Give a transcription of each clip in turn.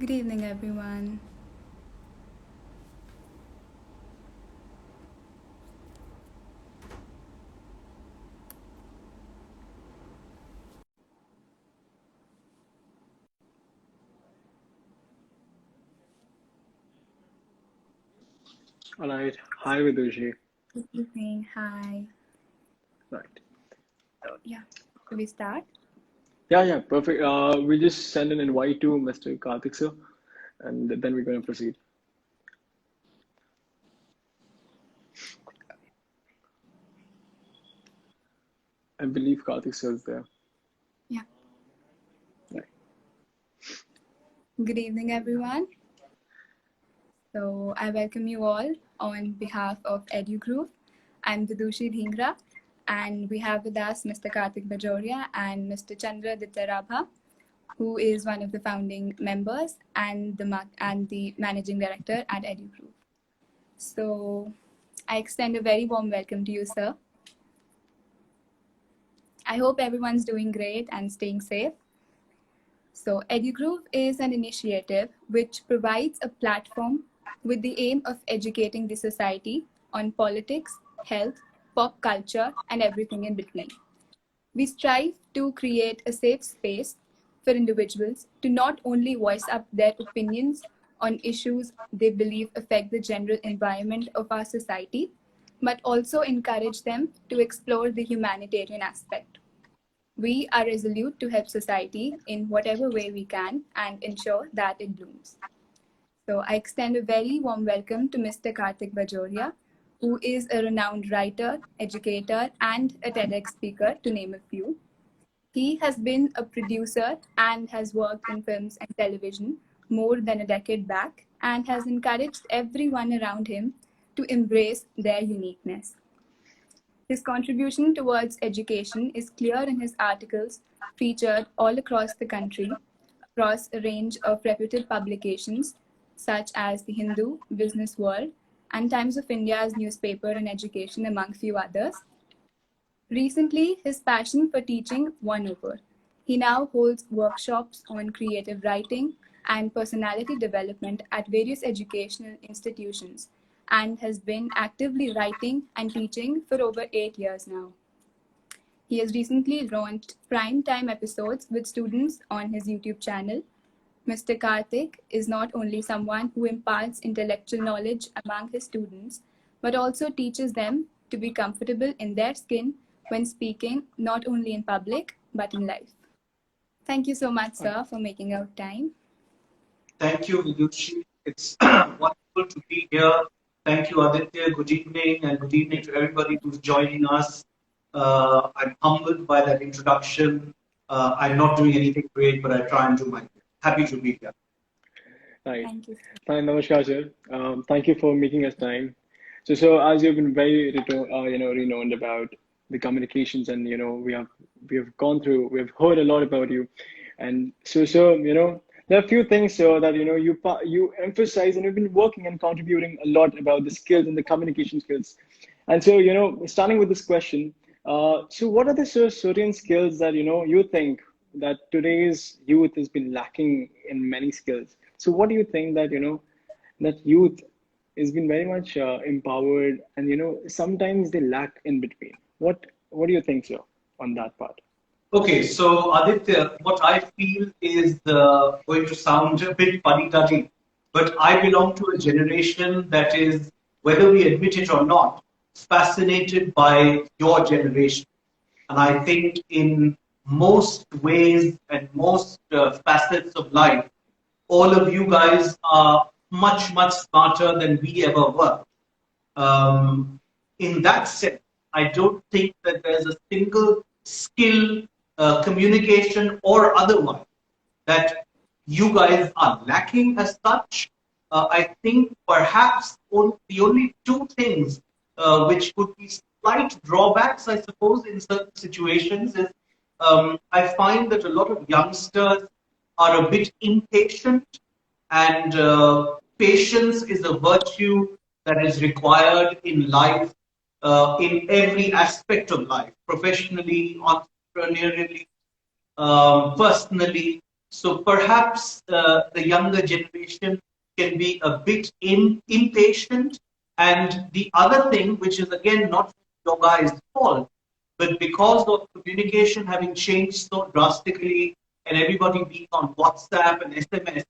Good evening, everyone. All right. Hi, Vidushi. Good evening. Hi. Right. So, yeah, should we start? Yeah, perfect. We just send an invite to Mr. Karthik sir, and then we're going to proceed. I believe Karthik sir is there. Yeah. Right. Good evening, everyone. So, I welcome you all on behalf of Edugroove. I'm Vidushi Dhingra, and we have with us Mr. Karthik Bajoria and Mr. Chandra Dittarabha, who is one of the founding members and the managing director at Edugroove. So, I extend a very warm welcome to you, sir. I hope everyone's doing great and staying safe. So, Edugroove is an initiative which provides a platform with the aim of educating the society on politics, health, pop culture, and everything in between. We strive to create a safe space for individuals to not only voice up their opinions on issues they believe affect the general environment of our society, but also encourage them to explore the humanitarian aspect. We are resolute to help society in whatever way we can and ensure that it blooms. So I extend a very warm welcome to Mr. Karthik Bajoria, who is a renowned writer, educator, and a TEDx speaker, to name a few. He has been a producer and has worked in films and television more than a decade back and has encouraged everyone around him to embrace their uniqueness. His contribution towards education is clear in his articles featured all across the country, across a range of reputed publications such as The Hindu, Business World, and Times of India's newspaper on education, among few others. Recently, his passion for teaching won over. He now holds workshops on creative writing and personality development at various educational institutions and has been actively writing and teaching for over 8 years now. He has recently launched prime time episodes with students on his YouTube channel. Mr. Karthik is not only someone who imparts intellectual knowledge among his students, but also teaches them to be comfortable in their skin when speaking, not only in public, but in life. Thank you so much, Right. sir, for making out time. Thank you, Vidushi. It's wonderful to be here. Thank you, Aditya. Good evening, and good evening to everybody who's joining us. I'm humbled by that introduction. I'm not doing anything great, but I try and do my best. Happy to be here. Right. Thank you, sir. Fine, Namaskar, sir. Thank you for making us time. So as you've been very, renowned about the communications, and we have gone through, we have heard a lot about you, and so there are a few things so that you emphasize, and you've been working and contributing a lot about the skills and the communication skills, and so starting with this question, so what are the certain skills that you think that today's youth has been lacking in many skills? So what do you think that that youth has been very much empowered, and sometimes they lack in between? What do you think, sir, on that part? Okay, so Aditya, what I feel is going to sound a bit fuddy-duddy, but I belong to a generation that is, whether we admit it or not, fascinated by your generation. And I think in most ways and most facets of life, all of you guys are much, much smarter than we ever were. In that sense, I don't think that there's a single skill, communication or otherwise, that you guys are lacking as such. I think perhaps the only two things which could be slight drawbacks, I suppose, in certain situations is I find that a lot of youngsters are a bit impatient, and patience is a virtue that is required in life, in every aspect of life, professionally, entrepreneurially, personally. So perhaps the younger generation can be a bit impatient. And the other thing, which is again not your guys' fault, but because of communication having changed so drastically and everybody being on WhatsApp and SMS,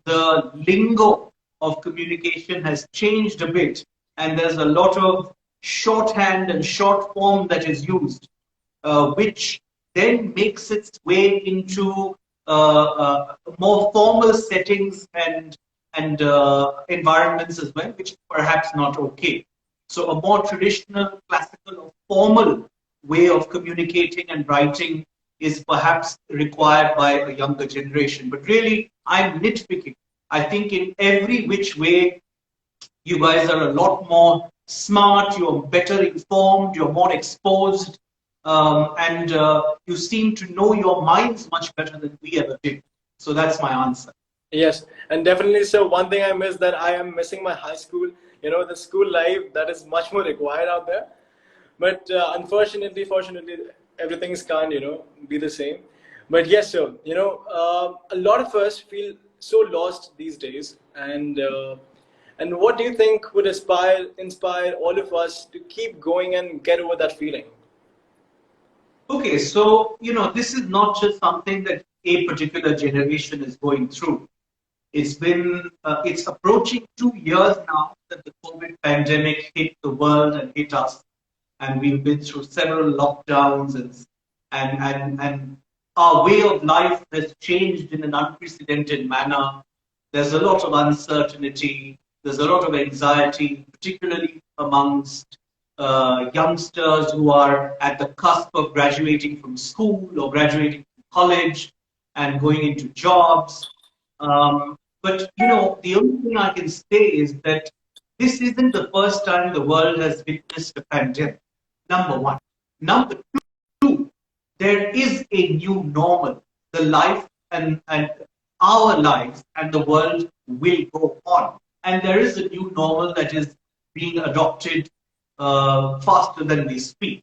the lingo of communication has changed a bit, and there's a lot of shorthand and short form that is used, which then makes its way into more formal settings and environments as well, which is perhaps not okay. So a more traditional, classical, or formal way of communicating and writing is perhaps required by a younger generation. But really, I'm nitpicking. I think in every which way, you guys are a lot more smart, you're better informed, you're more exposed, and you seem to know your minds much better than we ever did. So that's my answer. Yes, and definitely. So one thing I miss, that I am missing my high school. The school life that is much more required out there. But unfortunately, fortunately, everything's can't be the same. But yes, so a lot of us feel so lost these days, and what do you think would inspire all of us to keep going and get over that feeling? Okay, so this is not just something that a particular generation is going through. It's approaching 2 years now that the COVID pandemic hit the world and hit us, and we've been through several lockdowns, and our way of life has changed in an unprecedented manner. There's a lot of uncertainty. There's a lot of anxiety, particularly amongst youngsters who are at the cusp of graduating from school or graduating from college and going into jobs. But the only thing I can say is that this isn't the first time the world has witnessed a pandemic. Number one. Number two, there is a new normal. The life and our lives and the world will go on. And there is a new normal that is being adopted faster than we speak.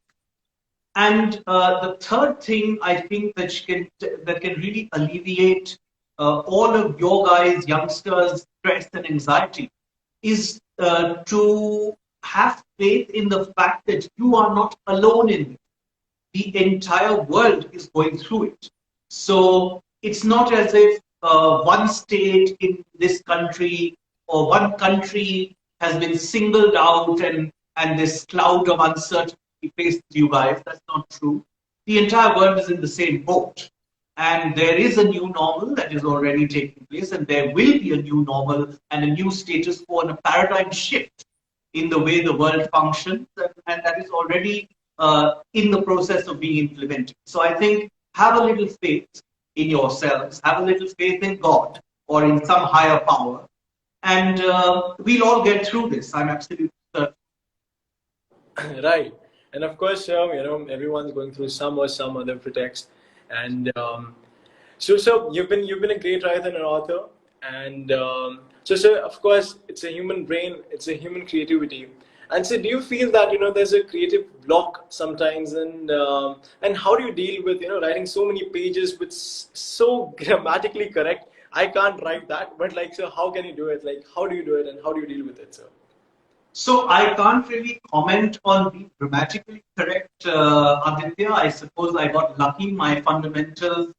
And the third thing I think that can really alleviate all of your guys, youngsters, stress and anxiety is to have faith in the fact that you are not alone in it. The entire world is going through it. So it's not as if one state in this country or one country has been singled out and this cloud of uncertainty faces you guys. That's not true. The entire world is in the same boat. And there is a new normal that is already taking place, and there will be a new normal and a new status quo and a paradigm shift in the way the world functions, and that is already in the process of being implemented. So I think have a little faith in yourselves, have a little faith in God or in some higher power, and we'll all get through this. I'm absolutely certain. Right. And of course, everyone's going through some or some other pretext. And so you've been a great writer and an author. And so of course, it's a human brain, it's a human creativity. And so, do you feel that there's a creative block sometimes, and how do you deal with writing so many pages with so grammatically correct? I can't write that, but like, so how can you do it? Like, how do you do it, and how do you deal with it, sir? So I can't really comment on being grammatically correct, Aditya. I suppose I got lucky. My fundamentals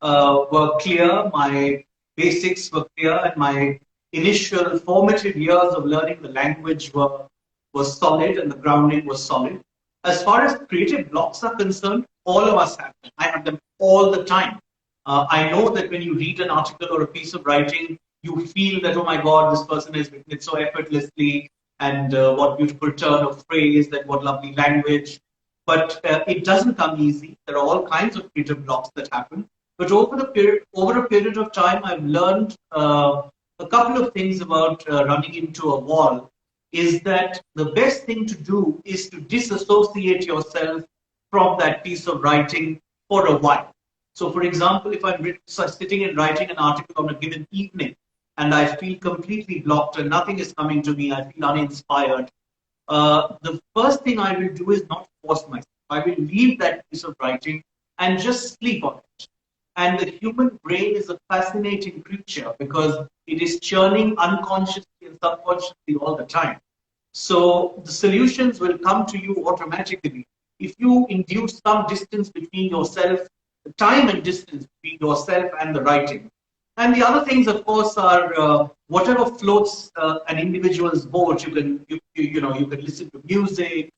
were clear, my basics were clear, and my initial formative years of learning the language was solid, and the grounding was solid. As far as creative blocks are concerned, all of us have them. I have them all the time. I know that when you read an article or a piece of writing, you feel that, oh my God, this person has written it so effortlessly, and what beautiful turn of phrase, that what lovely language. But it doesn't come easy. There are all kinds of creative blocks that happen. But over a period of time, I've learned a couple of things about running into a wall. Is that the best thing to do is to disassociate yourself from that piece of writing for a while. So, for example, if I'm sitting and writing an article on a given evening, and I feel completely blocked and nothing is coming to me, I feel uninspired. The first thing I will do is not force myself. I will leave that piece of writing and just sleep on it. And the human brain is a fascinating creature because it is churning unconsciously and subconsciously all the time. So the solutions will come to you automatically if you induce some distance between yourself, time and distance between yourself and the writing. And the other things, of course, are whatever floats an individual's boat. You can listen to music,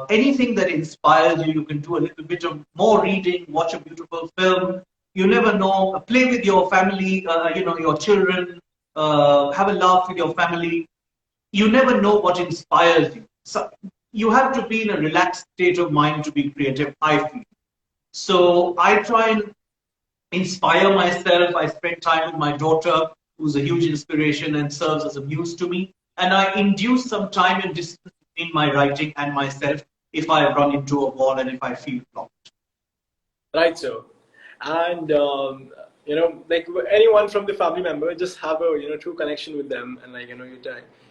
anything that inspires you. You can do a little bit of more reading, watch a beautiful film. You never know. Play with your family, your children. Have a laugh with your family. You never know what inspires you. So you have to be in a relaxed state of mind to be creative, I feel. So I try and inspire myself. I spend time with my daughter, who's a huge inspiration and serves as a muse to me. And I induce some time and distance between my writing and myself if I run into a wall and if I feel blocked. Right, so, and like anyone from the family member, just have a true connection with them, and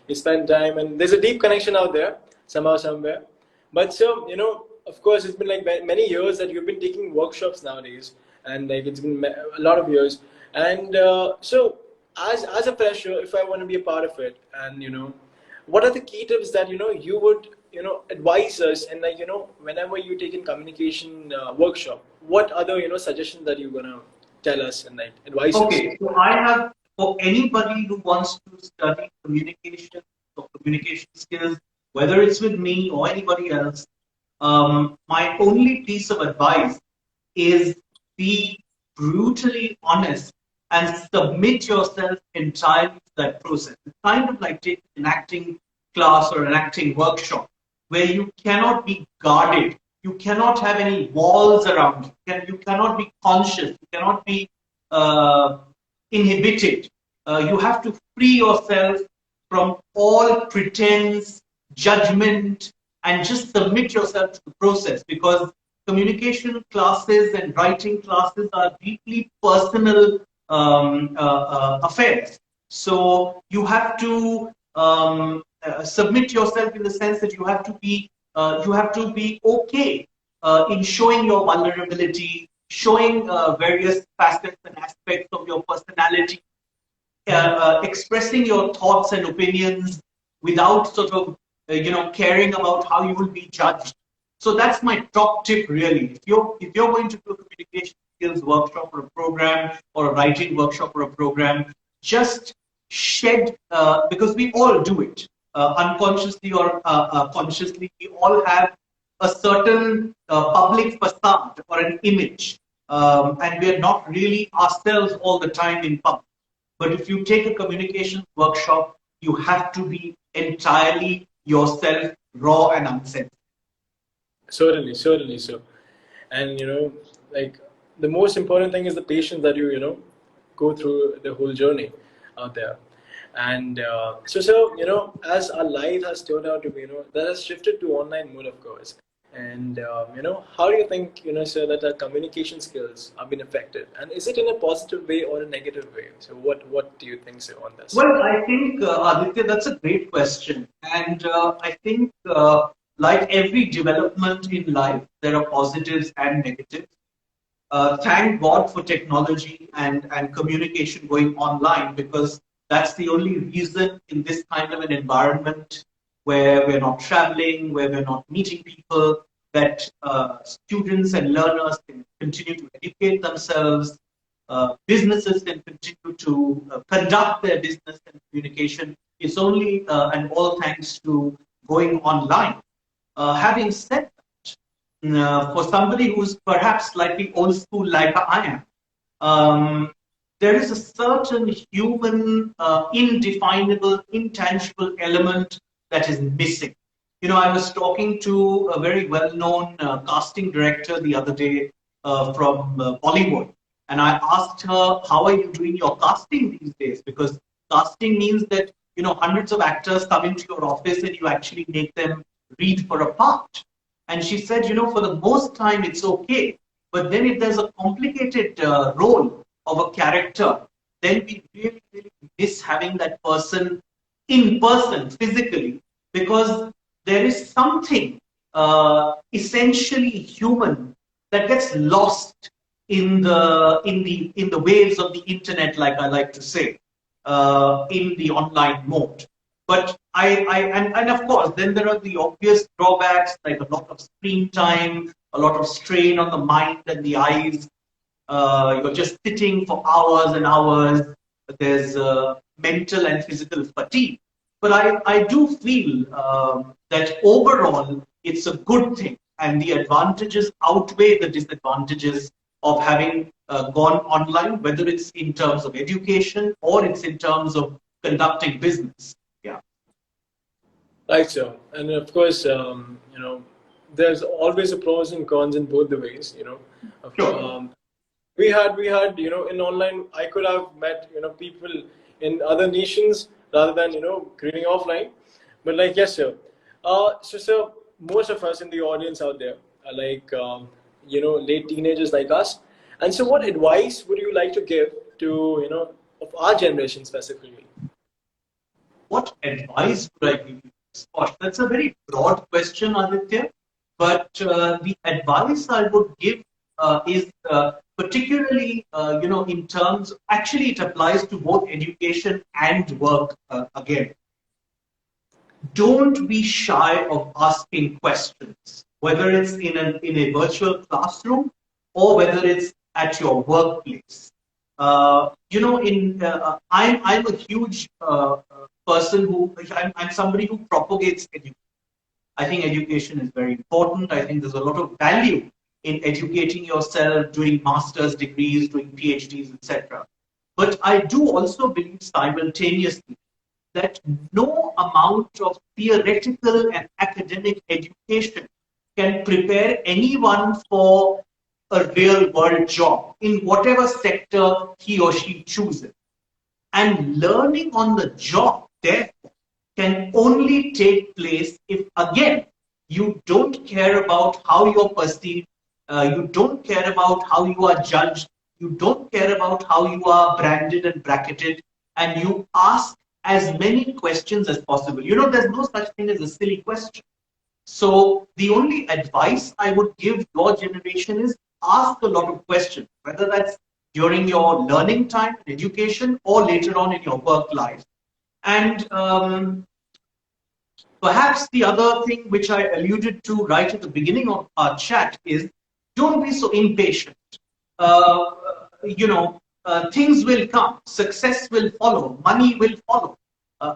you spend time, and there's a deep connection out there somehow somewhere. But so of course, it's been like many years that you've been taking workshops nowadays, and like it's been a lot of years. And so, as a fresher, if I want to be a part of it, and what are the key tips that you would advise us, and whenever you take in communication workshop, what other suggestions that you're gonna tell us and like advise us? Okay, so I have, for anybody who wants to study communication or communication skills, whether it's with me or anybody else, my only piece of advice is be brutally honest and submit yourself entirely to that process. It's kind of like taking an acting class or an acting workshop where you cannot be guarded. You cannot have any walls around you. You cannot be conscious. You cannot be inhibited. You have to free yourself from all pretense, judgment, and just submit yourself to the process, because communication classes and writing classes are deeply personal affairs. So you have to submit yourself in the sense that you have to be okay in showing your vulnerability, showing various facets and aspects of your personality, expressing your thoughts and opinions without sort of caring about how you will be judged. So that's my top tip, really. If you're going to do a communication skills workshop or a program, or a writing workshop or a program, just shed, because we all do it, unconsciously or consciously. We all have a certain public facade or an image, and we're not really ourselves all the time in public. But if you take a communications workshop, you have to be entirely yourself, raw and uncensored. Certainly, certainly so. And like the most important thing is the patience that you go through the whole journey out there. And so as our life has turned out to be, that has shifted to online mode, of course. And how do you think sir, that our communication skills have been affected, and is it in a positive way or a negative way? So what do you think, sir, on this? Well, I think, Aditya, that's a great question. And I think, like every development in life, there are positives and negatives. Thank God for technology and communication going online, because that's the only reason in this kind of an environment where we're not traveling, where we're not meeting people, that students and learners can continue to educate themselves, businesses can continue to conduct their business and communication. It's only and all thanks to going online. Having said that, for somebody who's perhaps slightly old school like I am, there is a certain human, indefinable, intangible element that is missing. I was talking to a very well-known casting director the other day from Bollywood, and I asked her, "How are you doing your casting these days?" Because casting means that hundreds of actors come into your office and you actually make them read for a part. And she said, for the most time it's okay, but then if there's a complicated role of a character, then we really, really miss having that person in person, physically, because there is something essentially human that gets lost in the waves of the internet, like I like to say, in the online mode. But and of course, then there are the obvious drawbacks, like a lot of screen time, a lot of strain on the mind and the eyes. You're just sitting for hours and hours. There's mental and physical fatigue. But I do feel that overall it's a good thing, and the advantages outweigh the disadvantages of having gone online, whether it's in terms of education or it's in terms of conducting business. Yeah. Right, sir. And of course, there's always a pros and cons in both the ways. Sure. We had in online, I could have met people in other nations rather than creating offline. But like, yes, sir. So sir, most of us in the audience out there are like late teenagers like us. And so, what advice would you like to give to of our generation specifically? What advice would I give you? Gosh, that's a very broad question, Aditya. But the advice I would give is particularly, in terms. Actually, it applies to both education and work. Again, don't be shy of asking questions, whether it's in a virtual classroom or whether it's at your workplace. I'm a huge person who I'm somebody who propagates education. I think education is very important. I think there's a lot of value in educating yourself, doing master's degrees, doing PhDs, etc. But I do also believe simultaneously that no amount of theoretical and academic education can prepare anyone for a real world job in whatever sector he or she chooses. And learning on the job, therefore, can only take place if, again, you don't care about how you're perceived, you don't care about how you are judged, you don't care about how you are branded and bracketed, and you ask as many questions as possible. There's no such thing as a silly question. So the only advice I would give your generation is ask a lot of questions, whether that's during your learning time, education, or later on in your work life. And perhaps the other thing which I alluded to right at the beginning of our chat is don't be so impatient. Uh, Things will come, success will follow, money will follow.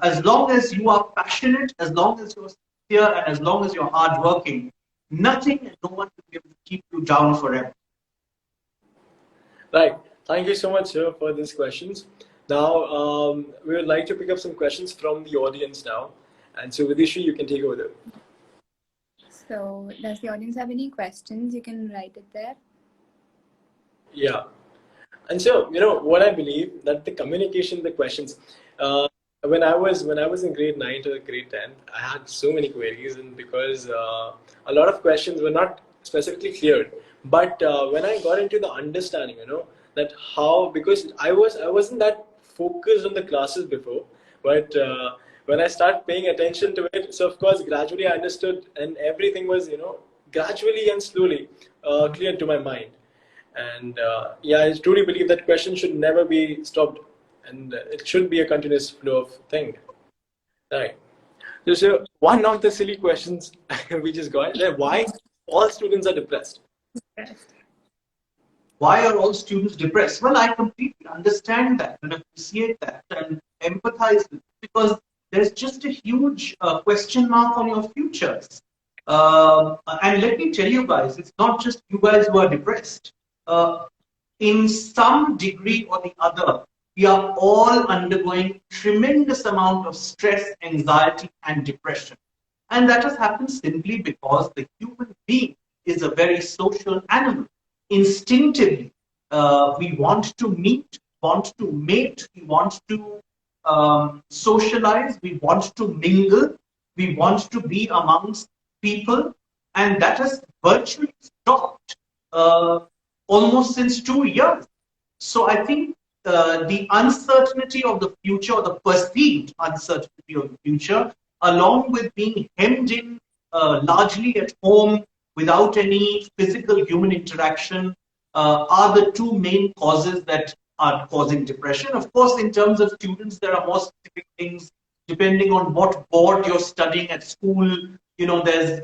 As long as you are passionate, as long as you're sincere, and as long as you're hardworking, nothing and no one will be able to keep you down forever. Right. Thank you so much, sir, for these questions. Now, we would like to pick up some questions from the audience now. And so, Vidisha, you can take over there. So, does the audience have any questions? You can write it there. Yeah. And so, what I believe that the communication, the questions, when I was in grade 9 to grade 10, I had so many queries, and because a lot of questions were not specifically cleared. But when I got into the understanding, that how, because I wasn't that focused on the classes before, but when I started paying attention to it, so of course gradually I understood, and everything was gradually and slowly cleared to my mind. And I truly believe that question should never be stopped, and it should be a continuous flow of thing. Right. So one of the silly questions we just got is why all students are depressed. Why are all students depressed? Well, I completely understand that and appreciate that and empathize with it, because there's just a huge question mark on your futures. And let me tell you guys, it's not just you guys who are depressed. In some degree or the other, we are all undergoing tremendous amount of stress, anxiety, and depression. And that has happened simply because the human being is a very social animal. Instinctively, we want to meet, want to mate, we want to socialize, we want to mingle, we want to be amongst people, and that has virtually stopped almost since 2 years. So I think the uncertainty of the future, or the perceived uncertainty of the future, along with being hemmed in largely at home without any physical human interaction, are the two main causes that are causing depression. Of course, in terms of students, there are more specific things depending on what board you're studying at school. You know, there's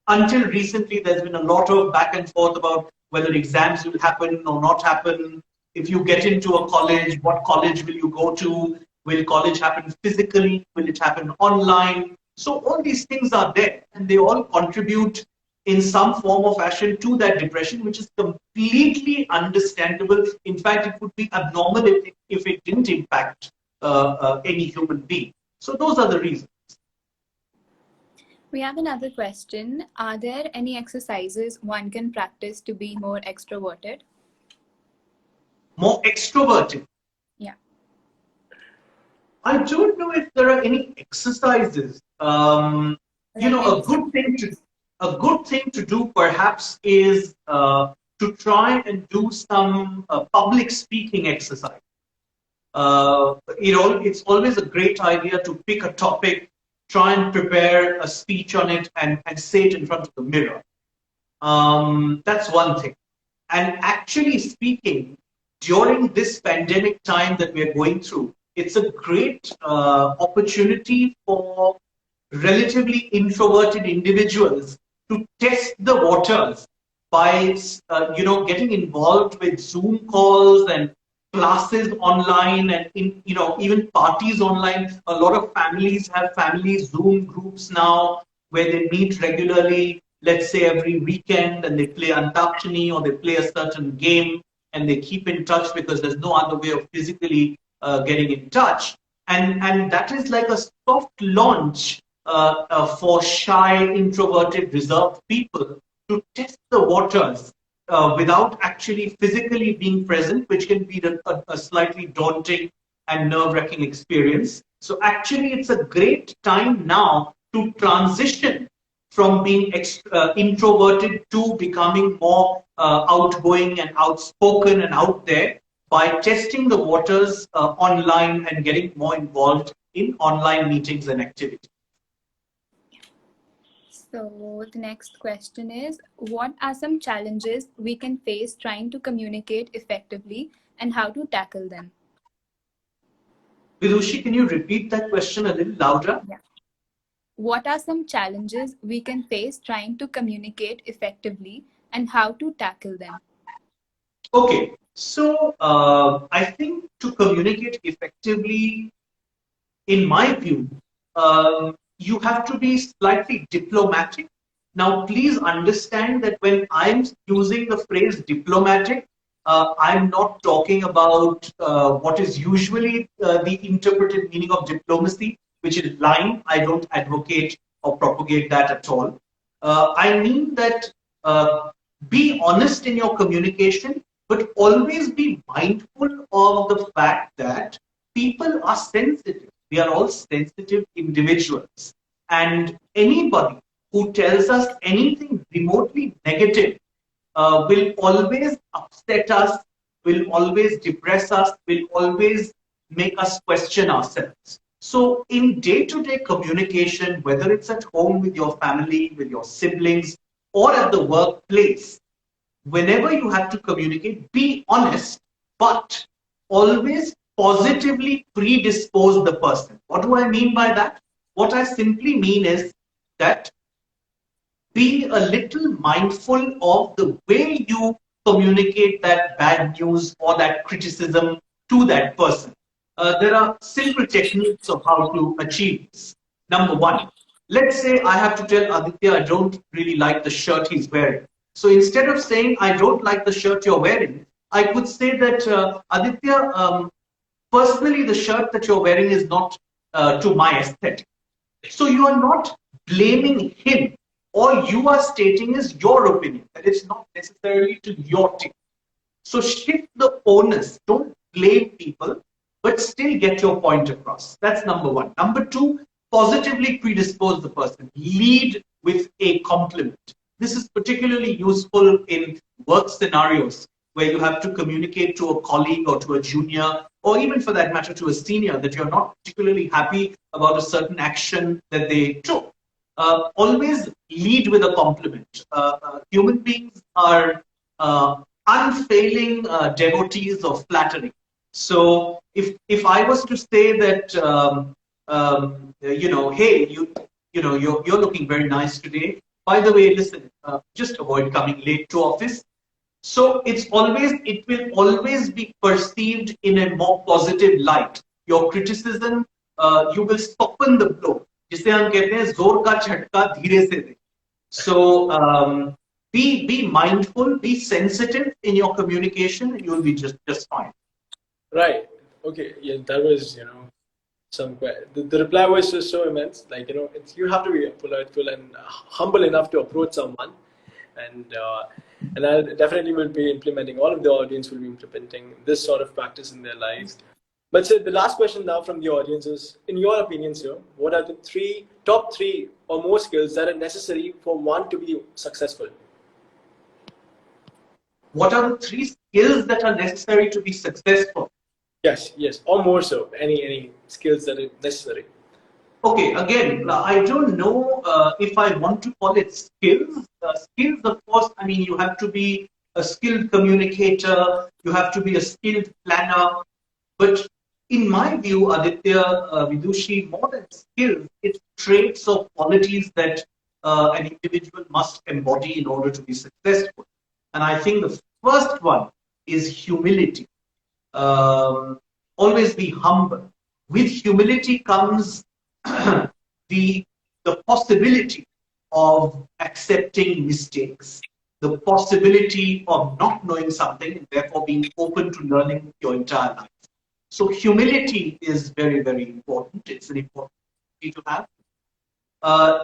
until recently there's been a lot of back and forth about whether exams will happen or not happen. If you get into a college, what college will you go to? Will college happen physically? Will it happen online? So all these things are there, and they all contribute in some form or fashion to that depression, which is completely understandable. In fact, it would be abnormal if it didn't impact any human being. So those are the reasons. We have another question. Are there any exercises one can practice to be more extroverted? More extroverted? Yeah. I don't know if there are any exercises. You know, a good thing to do perhaps is to try and do some public speaking exercise. It's always a great idea to pick a topic, try and prepare a speech on it, and say it in front of the mirror. That's one thing. And actually speaking, during this pandemic time that we're going through, it's a great opportunity for relatively introverted individuals to test the waters by getting involved with Zoom calls and classes online, and even parties online. A lot of families have family Zoom groups now where they meet regularly, let's say every weekend, and they play Antakshini or they play a certain game, and they keep in touch because there's no other way of physically getting in touch. And that is like a soft launch for shy, introverted, reserved people to test the waters without actually physically being present, which can be a slightly daunting and nerve-wracking experience. So actually, it's a great time now to transition from being introverted to becoming more outgoing and outspoken and out there by testing the waters online and getting more involved in online meetings and activities. So the next question is, what are some challenges we can face trying to communicate effectively and how to tackle them? Vidushi, can you repeat that question a little louder? Yeah. What are some challenges we can face trying to communicate effectively and how to tackle them? Okay, so I think to communicate effectively, in my view, you have to be slightly diplomatic. Now, please understand that when I'm using the phrase diplomatic, I'm not talking about what is usually the interpreted meaning of diplomacy, which is lying. I don't advocate or propagate that at all. I mean that be honest in your communication, but always be mindful of the fact that people are sensitive. We are all sensitive individuals. And anybody who tells us anything remotely negative will always upset us, will always depress us, will always make us question ourselves. So in day-to-day communication, whether it's at home with your family, with your siblings, or at the workplace, whenever you have to communicate, be honest, but always positively predispose the person. What do I mean by that? What I simply mean is that be a little mindful of the way you communicate that bad news or that criticism to that person. There are simple techniques of how to achieve this. Number one, let's say I have to tell Aditya I don't really like the shirt he's wearing. So instead of saying I don't like the shirt you're wearing, I could say that Aditya, personally, the shirt that you're wearing is not to my aesthetic. So you are not blaming him. All you are stating is your opinion, that it's not necessarily to your taste. So shift the onus. Don't blame people, but still get your point across. That's number one. Number two, positively predispose the person. Lead with a compliment. This is particularly useful in work scenarios where you have to communicate to a colleague or to a junior, or even for that matter to a senior, that you're not particularly happy about a certain action that they took. Always lead with a compliment. Human beings are unfailing devotees of flattery. So if I was to say that hey, you're looking very nice today. By the way, listen, just avoid coming late to office. So it will always be perceived in a more positive light. Your criticism, you will soften the blow. जिसे हम कहते हैं जोर का झटका धीरे से दे. So be mindful, be sensitive in your communication, and you'll be just fine. Right. Okay. Yeah, that was the reply was just so immense. Like you have to be politeful and humble enough to approach someone, and I definitely will be implementing. All of the audience will be implementing this sort of practice in their lives. But sir, the last question now from the audience is, in your opinion, sir, what are the top three or more skills that are necessary for one to be successful? What are the three skills that are necessary to be successful? Yes, or more so. Any skills that are necessary. Okay, again, I don't know if I want to call it skills. Skills, of course, I mean, you have to be a skilled communicator, you have to be a skilled planner. But in my view, Aditya, Vidushi, more than skills, it's traits or qualities that an individual must embody in order to be successful. And I think the first one is humility. Always be humble. With humility comes the possibility of accepting mistakes, the possibility of not knowing something and therefore being open to learning your entire life. So humility is very, very important. It's an important thing to have.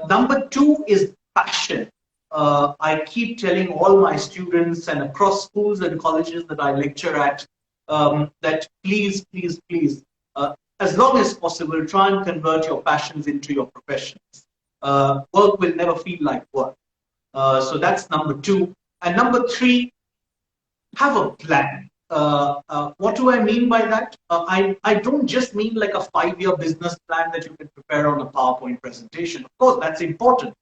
Number two is passion. I keep telling all my students and across schools and colleges that I lecture at that please, as long as possible, try and convert your passions into your professions. Work will never feel like work. So that's number two. And number three, have a plan. What do I mean by that? I don't just mean like a 5-year business plan that you can prepare on a PowerPoint presentation. Of course, that's important.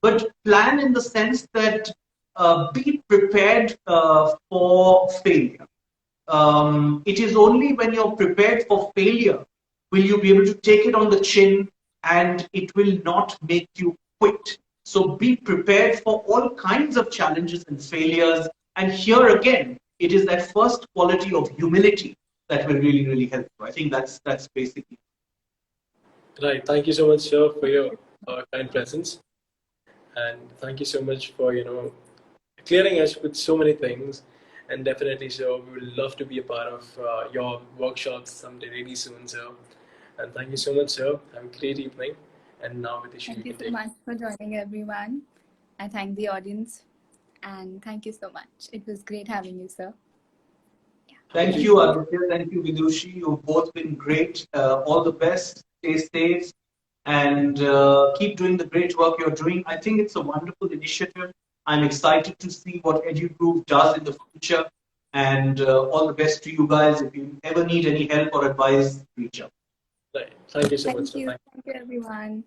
But plan in the sense that be prepared for failure. It is only when you're prepared for failure will you be able to take it on the chin and it will not make you quit. So be prepared for all kinds of challenges and failures. And here again, it is that first quality of humility that will really, really help you. I think that's basically. Right. Thank you so much, sir, for your kind presence. And thank you so much for, clearing us with so many things. And definitely, sir, we would love to be a part of your workshops someday really soon, sir. And thank you so much, sir. Have a great evening. And now with Ishu, Thank you so much for joining, everyone. I thank the audience. And thank you so much. It was great having you, sir. Yeah. Thank you, Aditya. Thank you, Vidushi. You've both been great. All the best. Stay safe. And keep doing the great work you're doing. I think it's a wonderful initiative. I'm excited to see what Edugroove does in the future. And all the best to you guys. If you ever need any help or advice, reach out. Right. Thank you so much. Thank you, everyone.